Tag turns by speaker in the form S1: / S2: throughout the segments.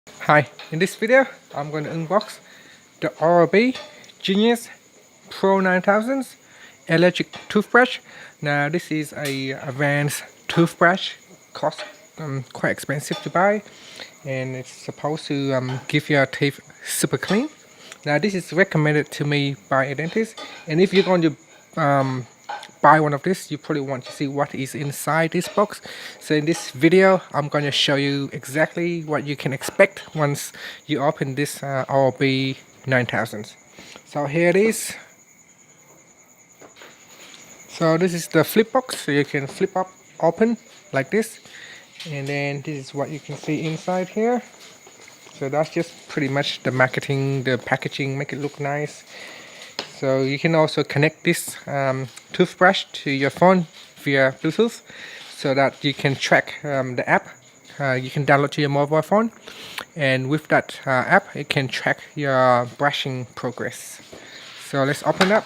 S1: Hi, in this video I'm going to unbox the Oral-B Genius Pro 9000 electric toothbrush. Now this is a advanced toothbrush, cost quite expensive to buy, and it's supposed to give your teeth super clean. Now this is recommended to me by a dentist, and if you're going to buy one of this, you probably want to see what is inside this box. So in this video I'm going to show you exactly what you can expect once you open this Oral-B 9000. So here it is. So this is the flip box, so you can flip up open like this, and then this is what you can see inside here. So that's just pretty much the marketing, the packaging, make it look nice. So you can also connect this toothbrush to your phone via Bluetooth, so that you can track the app. You can download to your mobile phone, and with that app it can track your brushing progress. So let's open up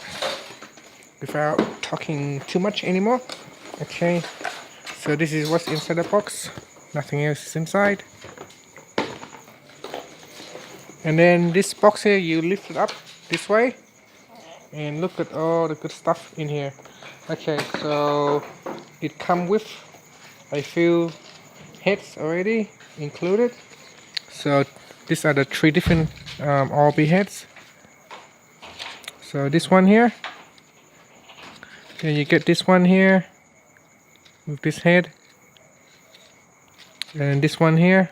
S1: without talking too much anymore. Okay, so this is what's inside the box, nothing else is inside. And then this box here, you lift it up this way, and look at all the good stuff in here. Okay, so it comes with a few heads already included. So these are the three different Oral-B heads. So this one here, then you get this one here with this head, and this one here.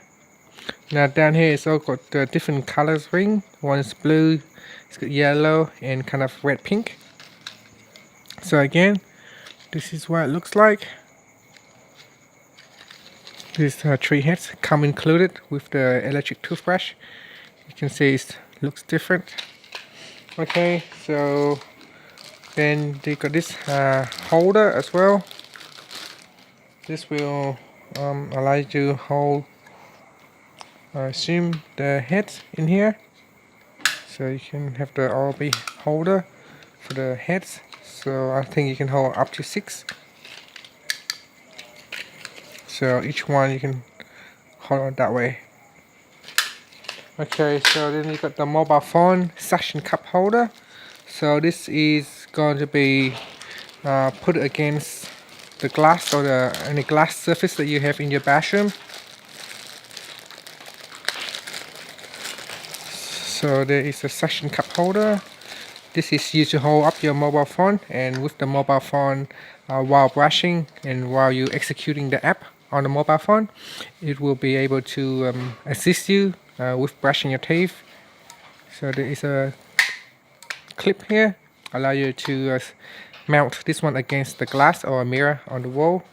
S1: Now down here it's all got the different colors ring. One is blue, it's got yellow and kind of red pink. So again, this is what it looks like. These three heads come included with the electric toothbrush. You can see it looks different. Okay, so then they got this holder as well. This will allow you to hold, I assume, the heads in here. So you can have the Oral-B holder for the heads. So I think you can hold up to 6. So each one you can hold on that way. Okay, so then you got the mobile phone suction cup holder. So this is going to be put against the glass or any glass surface that you have in your bathroom. So there is a suction cup holder. This is used to hold up your mobile phone, and with the mobile phone while brushing and while you executing the app on the mobile phone, it will be able to assist you with brushing your teeth. So there is a clip here, allow you to mount this one against the glass or a mirror on the wall.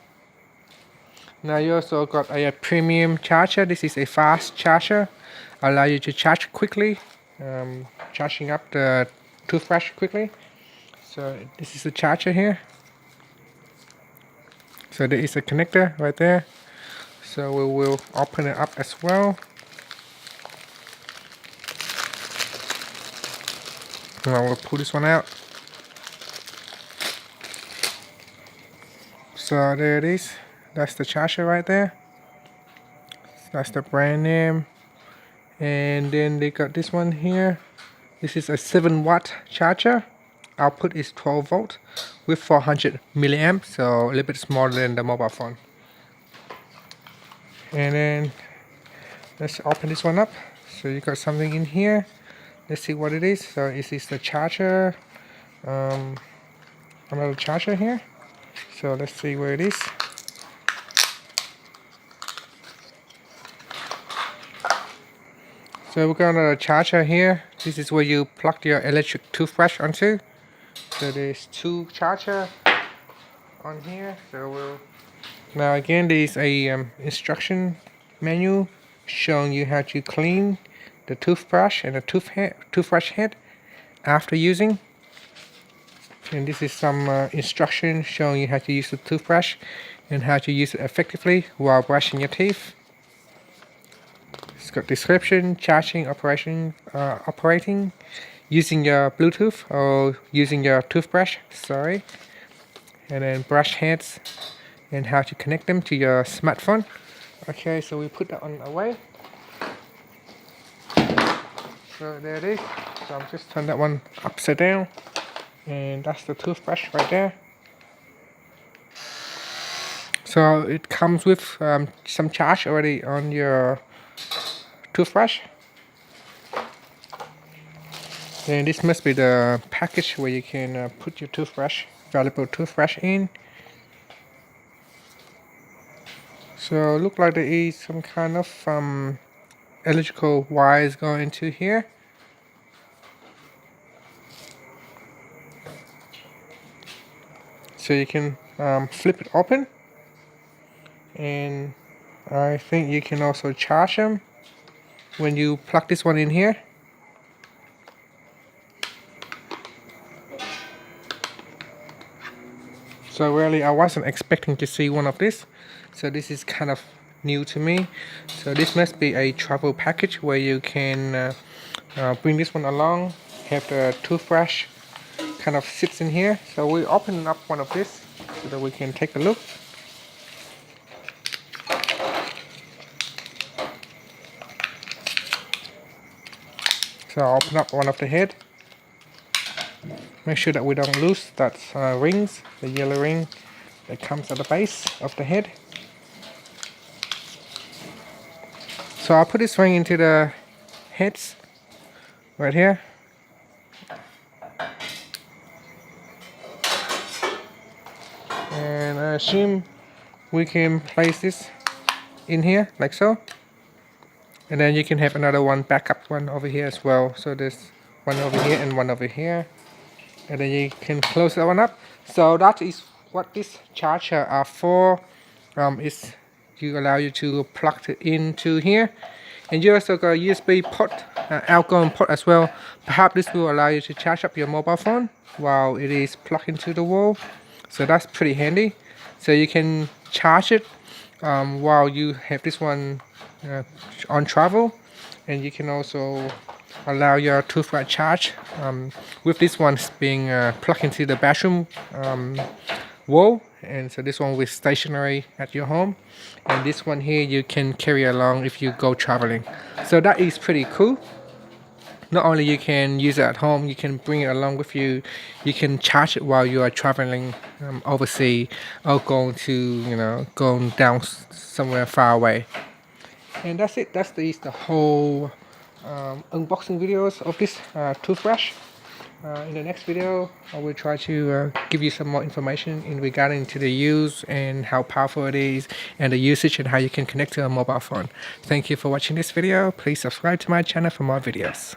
S1: Now you also got a premium charger. This is a fast charger, allow you to charge quickly, charging up the toothbrush quickly. So this is the charger here. So there is a connector right there. So we will open it up as well. And I will pull this one out. So there it is. That's the charger right there. That's the brand name. And then they got this one here. This is a 7-watt charger. Output is 12 volt with 400 milliamps, so a little bit smaller than the mobile phone. And then let's open this one up. So you got something in here. Let's see what it is. So this is the charger, another charger here. So let's see where it is. So we've got another charger here. This is where you plug your electric toothbrush onto. So there's 2 charger on here. So now again, there's a instruction manual showing you how to clean the toothbrush and the toothbrush head after using. And this is some instruction showing you how to use the toothbrush and how to use it effectively while brushing your teeth. It's got description, charging, operating, using your Bluetooth or using your toothbrush, sorry. And then brush heads and how to connect them to your smartphone. Okay, so we put that on away. So there it is. So I'm just turn that one upside down, and that's the toothbrush right there. So it comes with some charge already on your toothbrush. And this must be the package where you can put your toothbrush, valuable toothbrush in. So look like there is some kind of electrical wires going into here. So you can flip it open, and I think you can also charge them when you plug this one in here. So really I wasn't expecting to see one of this, so this is kind of new to me. So this must be a travel package where you can bring this one along, have the toothbrush kind of sits in here. So we open up one of this so that we can take a look. So I'll open up one of the head. Make sure that we don't lose that rings, the yellow ring that comes at the base of the head. So I'll put this ring into the heads right here. And I assume we can place this in here like so. And then you can have another one, backup one over here as well. So there's one over here and one over here. And then you can close that one up. So that is what this charger are for. Is you allow you to plug it into here, and you also got a USB port, outgoing port as well. Perhaps this will allow you to charge up your mobile phone while it is plugged into the wall. So that's pretty handy. So you can charge it while you have this one on travel, and you can also allow your toothbrush charge with this one being plugged into the bathroom wall. And so this one will be stationary at your home, and this one here you can carry along if you go traveling. So that is pretty cool. Not only you can use it at home, you can bring it along with you. You can charge it while you are traveling overseas, or going down somewhere far away. And that's it. That's the whole unboxing videos of this toothbrush. In the next video, I will try to give you some more information in regarding to the use and how powerful it is, and the usage, and how you can connect to a mobile phone. Thank you for watching this video. Please subscribe to my channel for more videos.